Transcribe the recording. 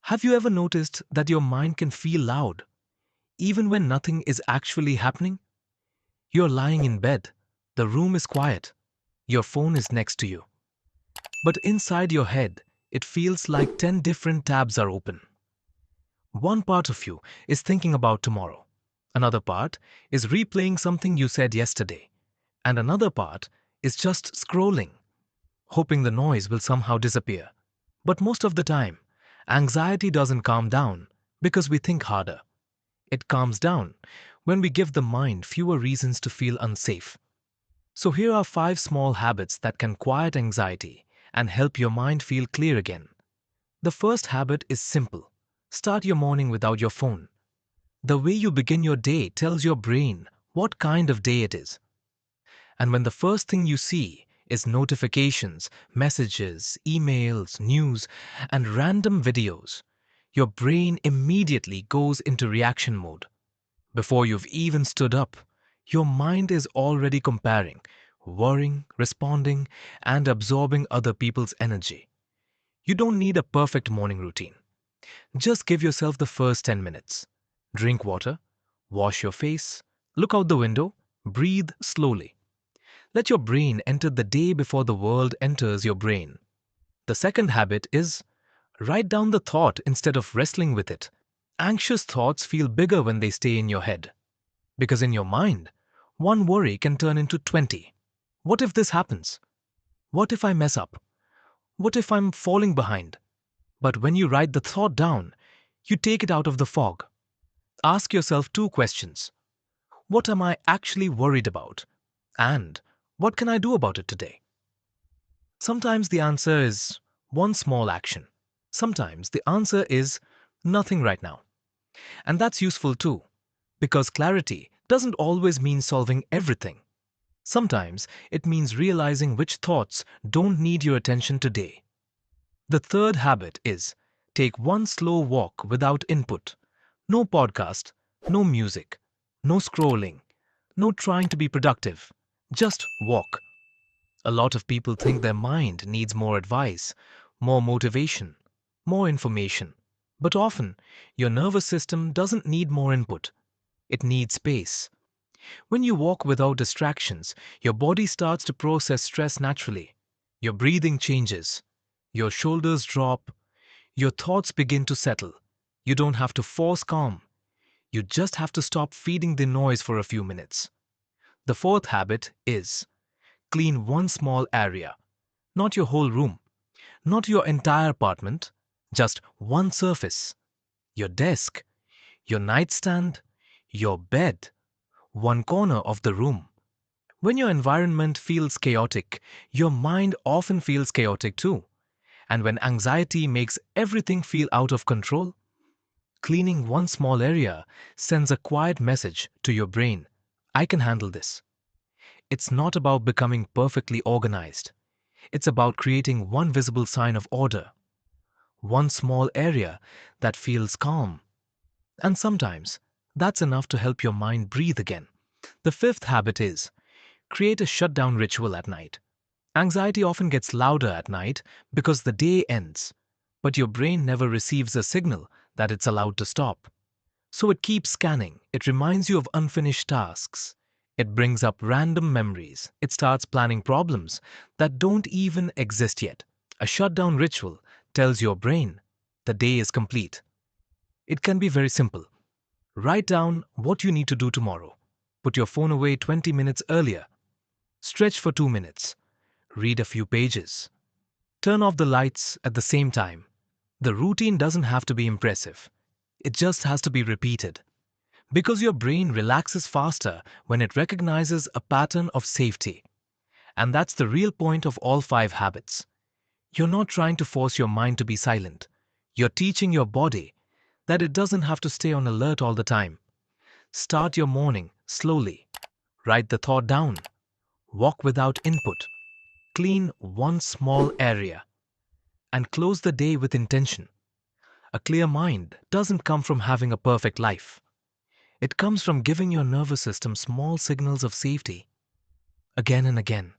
Have you ever noticed that your mind can feel loud, even when nothing is actually happening? You're lying in bed, the room is quiet, your phone is next to you. But inside your head, it feels like 10 different tabs are open. One part of you is thinking about tomorrow. Another part is replaying something you said yesterday. And another part is just scrolling, hoping the noise will somehow disappear. But most of the time, anxiety doesn't calm down because we think harder. It calms down when we give the mind fewer reasons to feel unsafe. So here are 5 small habits that can quiet anxiety and help your mind feel clear again. The first habit is simple. Start your morning without your phone. The way you begin your day tells your brain what kind of day it is. And when the first thing you see is notifications, messages, emails, news, and random videos, your brain immediately goes into reaction mode. Before you've even stood up, your mind is already comparing, worrying, responding, and absorbing other people's energy. You don't need a perfect morning routine. Just give yourself the first 10 minutes. Drink water, wash your face, look out the window, breathe slowly. Let your brain enter the day before the world enters your brain. The second habit is write down the thought instead of wrestling with it. Anxious thoughts feel bigger when they stay in your head. Because in your mind, one worry can turn into 20. What if this happens? What if I mess up? What if I'm falling behind? But when you write the thought down, you take it out of the fog. Ask yourself 2 questions. What am I actually worried about? And what can I do about it today? Sometimes the answer is one small action. Sometimes the answer is nothing right now. And that's useful too, because clarity doesn't always mean solving everything. Sometimes it means realizing which thoughts don't need your attention today. The third habit is take one slow walk without input. No podcast, no music, no scrolling, no trying to be productive. Just walk. A lot of people think their mind needs more advice, more motivation, more information. But often, your nervous system doesn't need more input. It needs space. When you walk without distractions, your body starts to process stress naturally. Your breathing changes. Your shoulders drop. Your thoughts begin to settle. You don't have to force calm. You just have to stop feeding the noise for a few minutes. The fourth habit is clean one small area. Not your whole room. Not your entire apartment. Just one surface. Your desk. Your nightstand. Your bed. One corner of the room. When your environment feels chaotic, your mind often feels chaotic too. And when anxiety makes everything feel out of control, cleaning one small area sends a quiet message to your brain. I can handle this. It's not about becoming perfectly organized. It's about creating one visible sign of order. One small area that feels calm. And sometimes that's enough to help your mind breathe again. The fifth habit is create a shutdown ritual at night. Anxiety often gets louder at night because the day ends, but your brain never receives a signal that it's allowed to stop. So it keeps scanning. It reminds you of unfinished tasks. It brings up random memories. It starts planning problems that don't even exist yet. A shutdown ritual tells your brain the day is complete. It can be very simple. Write down what you need to do tomorrow. Put your phone away 20 minutes earlier. Stretch for 2 minutes. Read a few pages. Turn off the lights at the same time. The routine doesn't have to be impressive. It just has to be repeated. Because your brain relaxes faster when it recognizes a pattern of safety. And that's the real point of all 5 habits. You're not trying to force your mind to be silent. You're teaching your body that it doesn't have to stay on alert all the time. Start your morning slowly. Write the thought down. Walk without input. Clean one small area. And close the day with intention. A clear mind doesn't come from having a perfect life. It comes from giving your nervous system small signals of safety again and again.